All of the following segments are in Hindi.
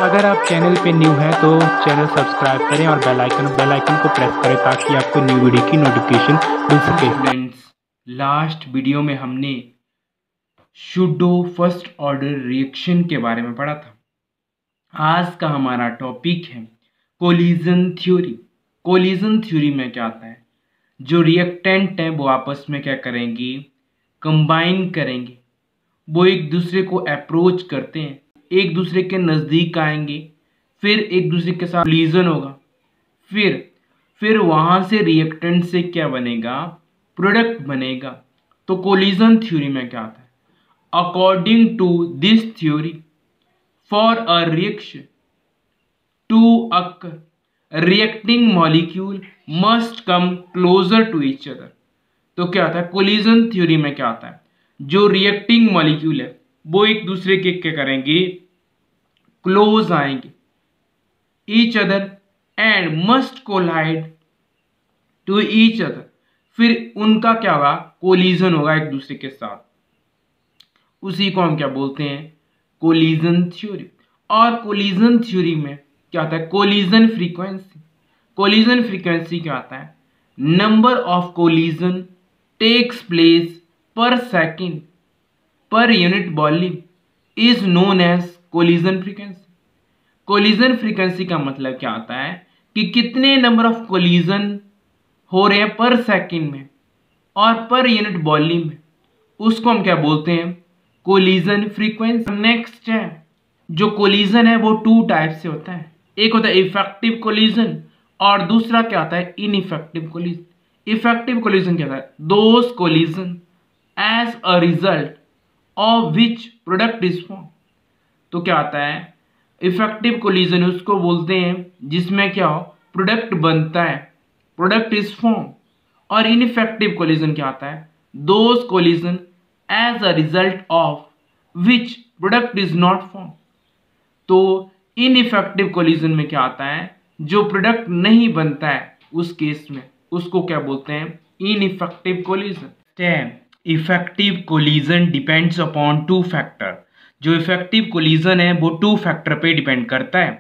अगर आप चैनल पे न्यू हैं तो चैनल सब्सक्राइब करें और बेल आइकन को प्रेस करें ताकि आपको न्यू वीडियो की नोटिफिकेशन मिल सके। फ्रेंड्स, लास्ट वीडियो में हमने सूडो फर्स्ट ऑर्डर रिएक्शन के बारे में पढ़ा था। आज का हमारा टॉपिक है कोलिजन थ्योरी। कोलिजन थ्योरी में क्या आता है, जो रिएक्टेंट हैं वो आपस में क्या करेंगे, कंबाइन करेंगे। वो एक दूसरे को अप्रोच करते हैं, एक दूसरे के नज़दीक आएंगे, फिर एक दूसरे के साथ कोलिजन होगा, फिर वहाँ से रिएक्टेंट से क्या बनेगा, प्रोडक्ट बनेगा। तो कोलिजन थ्योरी में क्या आता है, according to this theory for a reaction to occur reacting molecule must come closer to each other. तो क्या आता है, कोलिजन थ्योरी में क्या आता है, जो रिएक्टिंग मॉलिक्यूल है वो एक दूसरे के क्या करेंगे, क्लोज आएंगे each other and must collide to each other. फिर उनका क्या होगा, कोलिजन होगा एक दूसरे के साथ। उसी को हम क्या बोलते हैं, कोलिजन थ्योरी। और कोलिजन थ्योरी में क्या आता है, कोलिजन फ्रीक्वेंसी। कोलिजन फ्रीक्वेंसी क्या आता है, number of collision takes place per second per unit volume is known as collision frequency. Collision frequency का मतलब क्या आता है कि कितने नंबर ऑफ कोलिजन हो रहे हैं पर सेकेंड में और पर यूनिट वॉल्यूम में, उसको हम क्या बोलते हैं, कोलिजन फ्रीक्वेंसी। नेक्स्ट है, जो कोलिजन है वो टू टाइप से होता है। एक होता है इफेक्टिव कोलिजन और दूसरा क्या आता है, इनइफेक्टिव कोलिजन। इफेक्टिव कोलिजन क्या होता है, those collision as a result of which product is form. तो क्या आता है, इफेक्टिव कोलिजन उसको बोलते हैं जिसमें क्या हो, प्रोडक्ट बनता है, प्रोडक्ट इज फॉर्म। और इनइफेक्टिव कोलिजन क्या आता है, those collision as a result of which product is not form. तो इनइफेक्टिव कोलिजन में क्या आता है, जो प्रोडक्ट नहीं बनता है उस केस में उसको क्या बोलते हैं, ineffective collision. Effective collision depends upon two factor. जो इफेक्टिव कोलिजन है वो टू फैक्टर पे डिपेंड करता है।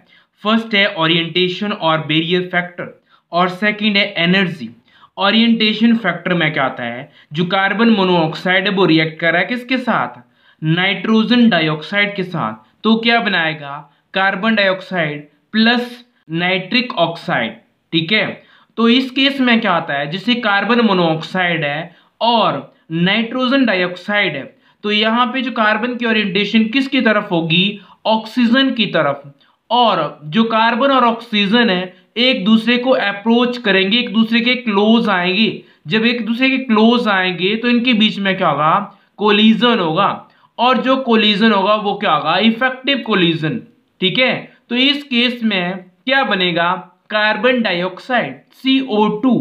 फर्स्ट है ओरिएंटेशन और बैरियर फैक्टर और सेकंड है एनर्जी। ओरिएंटेशन फैक्टर में क्या आता है, जो कार्बन मोनोऑक्साइड है वो रिएक्ट कर रहा है किसके साथ, नाइट्रोजन डाइऑक्साइड के साथ। तो क्या बनाएगा, carbon dioxide plus nitric oxide. ठीक है, तो इस केस में क्या आता है, जैसे कार्बन मोनोऑक्साइड है और नाइट्रोजन डाइऑक्साइड है, तो यहाँ पे जो कार्बन की ओरिएंटेशन किसकी तरफ होगी, ऑक्सीजन की तरफ। और जो कार्बन और ऑक्सीजन है एक दूसरे को अप्रोच करेंगे, एक दूसरे के क्लोज आएंगे। जब एक दूसरे के क्लोज आएंगे तो इनके बीच में क्या होगा, कोलिजन होगा। और जो कोलिजन होगा वो क्या होगा, इफेक्टिव कोलिजन। ठीक है, तो इस केस में क्या बनेगा, carbon dioxide CO2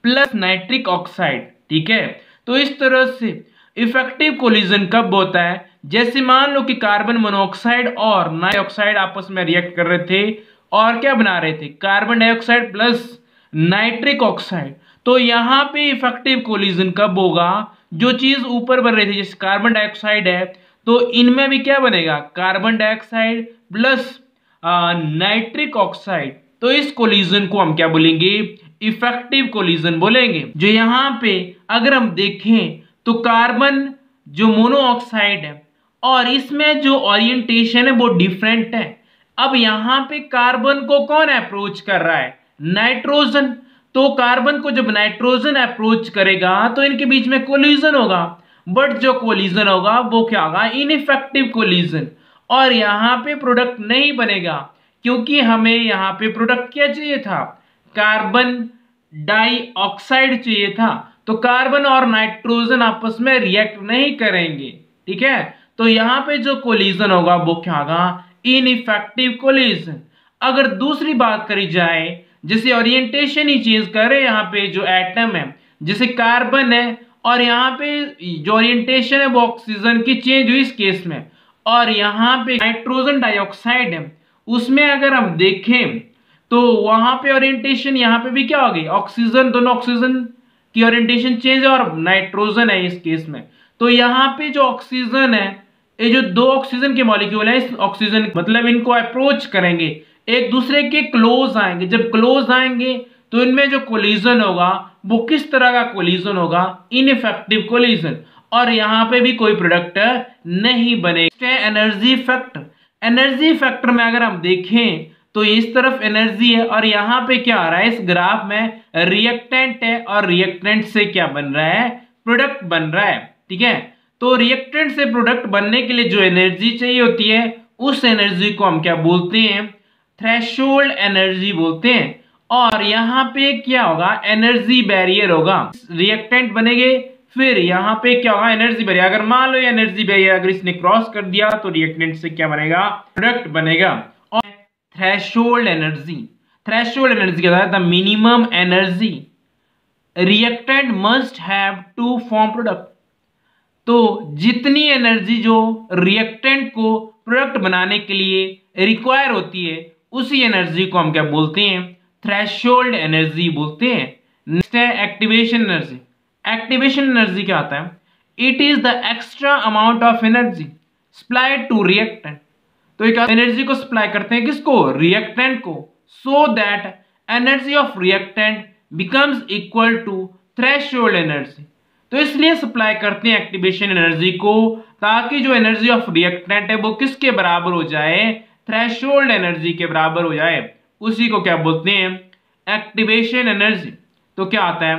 plus nitric oxide. ठीक है, तो इस तरह से इफेक्टिव कोलिजन कब होता है, जैसे मान लो कि कार्बन मोनोऑक्साइड और नाइट्रिक ऑक्साइड आपस में रिएक्ट कर रहे थे और क्या बना रहे थे, carbon dioxide plus nitric oxide. तो यहां पे इफेक्टिव कोलिजन कब होगा, जो चीज ऊपर बन रही थी जैसे कार्बन डाइऑक्साइड है तो इनमें भी क्या बनेगा, carbon dioxide plus nitric oxide. तो इस कोलिजन को हम क्या बोलेंगे, इफेक्टिव कोलिजन बोलेंगे। जो यहाँ पे अगर हम देखें तो कार्बन जो मोनोऑक्साइड है और इसमें जो ओरिएंटेशन है वो डिफरेंट है। अब यहाँ पे कार्बन को कौन अप्रोच कर रहा है, नाइट्रोजन। तो कार्बन को जब नाइट्रोजन अप्रोच करेगा तो इनके बीच में कोलिजन होगा, बट जो कोलिजन होगा वो क्या होगा, इनइफेक्टिव कोलिजन। और यहाँ पे प्रोडक्ट नहीं बनेगा क्योंकि हमें यहाँ पे प्रोडक्ट क्या चाहिए था, कार्बन डाइऑक्साइड चाहिए था। तो कार्बन और नाइट्रोजन आपस में रिएक्ट नहीं करेंगे। ठीक है, तो यहाँ पे जो कोलिजन होगा वो क्या होगा, इनइफेक्टिव कोलिजन। अगर दूसरी बात करी जाए, जैसे ओरिएंटेशन ही चेंज करे, यहाँ पे जो एटम है जैसे कार्बन है और यहाँ पे जो ओरिएंटेशन है वो ऑक्सीजन की चेंज हुई इस केस में, और यहाँ पे नाइट्रोजन डाइऑक्साइड है उसमें अगर हम देखें तो वहां पे ओरिएंटेशन यहाँ पे भी क्या हो गई, ऑक्सीजन, दोनों ऑक्सीजन की ओरिएंटेशन चेंज है और नाइट्रोजन है इस केस में। तो यहाँ पे जो ऑक्सीजन है ये जो दो ऑक्सीजन के मॉलिक्यूल हैं, इस ऑक्सीजन मतलब इनको अप्रोच करेंगे, एक दूसरे के क्लोज आएंगे। जब क्लोज आएंगे तो इनमें जो कोलिजन होगा वो किस तरह का कोलिजन होगा? इनइफेक्टिव कोलिजन, और यहाँ पे भी कोई प्रोडक्ट नहीं बनेगा। एनर्जी फैक्टर, एनर्जी फैक्टर में अगर हम देखें तो इस तरफ एनर्जी है और यहाँ पे क्या आ रहा है, इस ग्राफ में रिएक्टेंट है और रिएक्टेंट से क्या बन रहा है? प्रोडक्ट बन रहा है। ठीक है, तो रिएक्टेंट से प्रोडक्ट बनने के लिए जो एनर्जी चाहिए होती है उस एनर्जी को हम क्या बोलते हैं? थ्रेशोल्ड एनर्जी बोलते हैं। और यहाँ पे क्या होगा? एनर्जी बैरियर होगा, रिएक्टेंट बनेंगे, फिर यहाँ पे क्या होगा? Energy barrier. अगर मान लो एनर्जी बैरियर अगर इसने क्रॉस कर दिया तो रिएक्टेंट से क्या बनेगा? प्रोडक्ट बनेगा। और थ्रेशोल्ड एनर्जी, थ्रेशोल्ड एनर्जी क्या है? The minimum energy reactant must have to form product. तो जितनी एनर्जी जो रिएक्टेंट को प्रोडक्ट बनाने के लिए रिक्वायर होती है उसी एनर्जी को हम क्या बोलते हैं? थ्रेशोल्ड एनर्जी बोलते हैं। नेक्स्ट है एक्टिवेशन एनर्जी। एक्टिवेशन एनर्जी क्या आता है? It is the extra amount of energy supplied to reactant. तो एक एनर्जी को सप्लाई करते हैं किसको? रिएक्टेंट को, so that energy of reactant becomes equal to threshold energy. तो इसलिए सप्लाई करते हैं एक्टिवेशन एनर्जी को, ताकि जो एनर्जी ऑफ रिएक्टेंट है वो किसके बराबर हो जाए? थ्रेशोल्ड एनर्जी के बराबर हो जाए। उसी को क्या बोलते हैं? Activation energy. तो क्या आता है?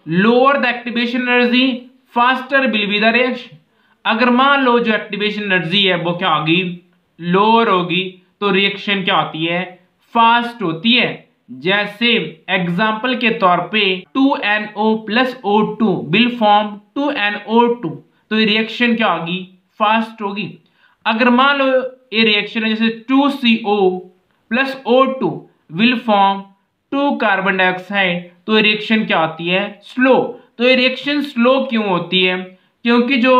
Lower the activation energy faster will be the reaction. अगर मान लो जो एक्टिवेशन एनर्जी है वो क्या होगी? लोअर होगी, तो रिएक्शन क्या होती है? फास्ट होती है। जैसे एग्जाम्पल के तौर पे 2NO + O2 will form 2NO2, तो ये रिएक्शन क्या होगी? फास्ट होगी। अगर मान लो ये रिएक्शन है जैसे 2CO + O2 will form 2 carbon dioxide, तो ये रिएक्शन क्या होती है? स्लो। तो ये रिएक्शन स्लो क्यों होती है? क्योंकि जो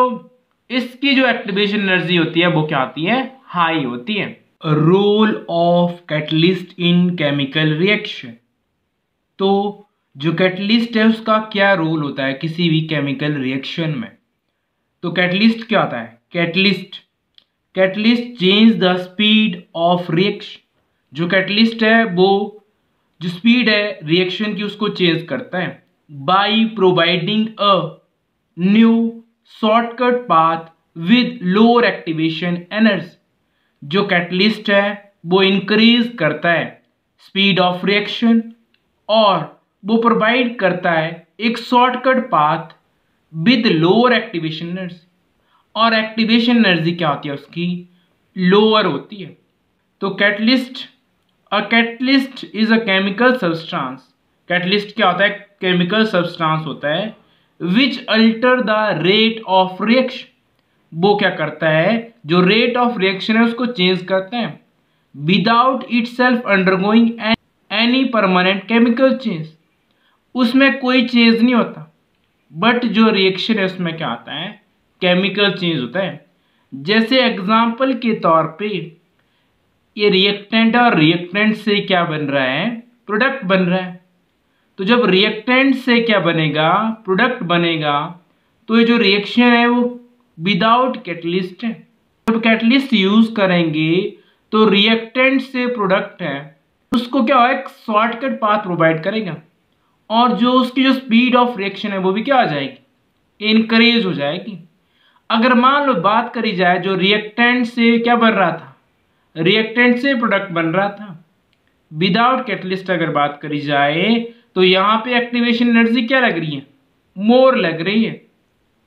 इसकी जो एक्टिवेशन एनर्जी होती है वो क्या होती है? हाई होती है। Role of catalyst in chemical reaction. तो जो कैटलिस्ट है उसका क्या रोल होता है किसी भी केमिकल रिएक्शन में? तो कैटलिस्ट क्या होता है? Catalyst change the speed of reaction. जो कैटलिस्ट है वो जो स्पीड है रिएक्शन की उसको चेंज करता है by providing a new shortcut path with lower activation energy. जो कैटलिस्ट है वो इंक्रीज करता है स्पीड ऑफ रिएक्शन और वो प्रोवाइड करता है एक shortcut path with lower activation energy. और एक्टिवेशन एनर्जी क्या होती है उसकी? लोअर होती है। तो catalyst is a chemical substance. Catalyst क्या होता है? केमिकल सब्सटेंस होता है which alter the rate of reaction. वो क्या करता है? जो रेट ऑफ रिएक्शन है उसको चेंज करता है without itself undergoing any permanent chemical change. उसमें कोई चेंज नहीं होता, बट जो रिएक्शन है उसमें क्या आता है? केमिकल चेंज होता है। जैसे एग्जांपल के तौर पे ये रिएक्टेंट और रिएक्टेंट से क्या बन रहा है? प्रोडक्ट बन रहा है। तो जब रिएक्टेंट से क्या बनेगा? प्रोडक्ट बनेगा। तो ये जो रिएक्शन है वो विदाउट कैटलिस्ट है। जब कैटलिस्ट यूज करेंगे तो रिएक्टेंट से प्रोडक्ट है उसको क्या है? एक शॉर्टकट पाथ प्रोवाइड करेगा और जो उसकी जो स्पीड ऑफ रिएक्शन है वो भी क्या आ जाएगी? इंक्रीज हो जाएगी। अगर मान लो बात करी जाए जो रिएक्टेंट से क्या बन रहा था? रिएक्टेंट से प्रोडक्ट बन रहा था। विदाउट कैटलिस्ट अगर बात करी जाए तो यहाँ पे एक्टिवेशन एनर्जी क्या लग रही है? मोर लग रही है।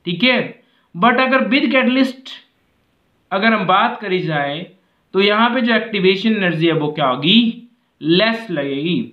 ठीक है, बट अगर विद कैटलिस्ट अगर हम बात करी जाए तो यहाँ पे जो एक्टिवेशन एनर्जी है वो क्या होगी? लेस लगेगी।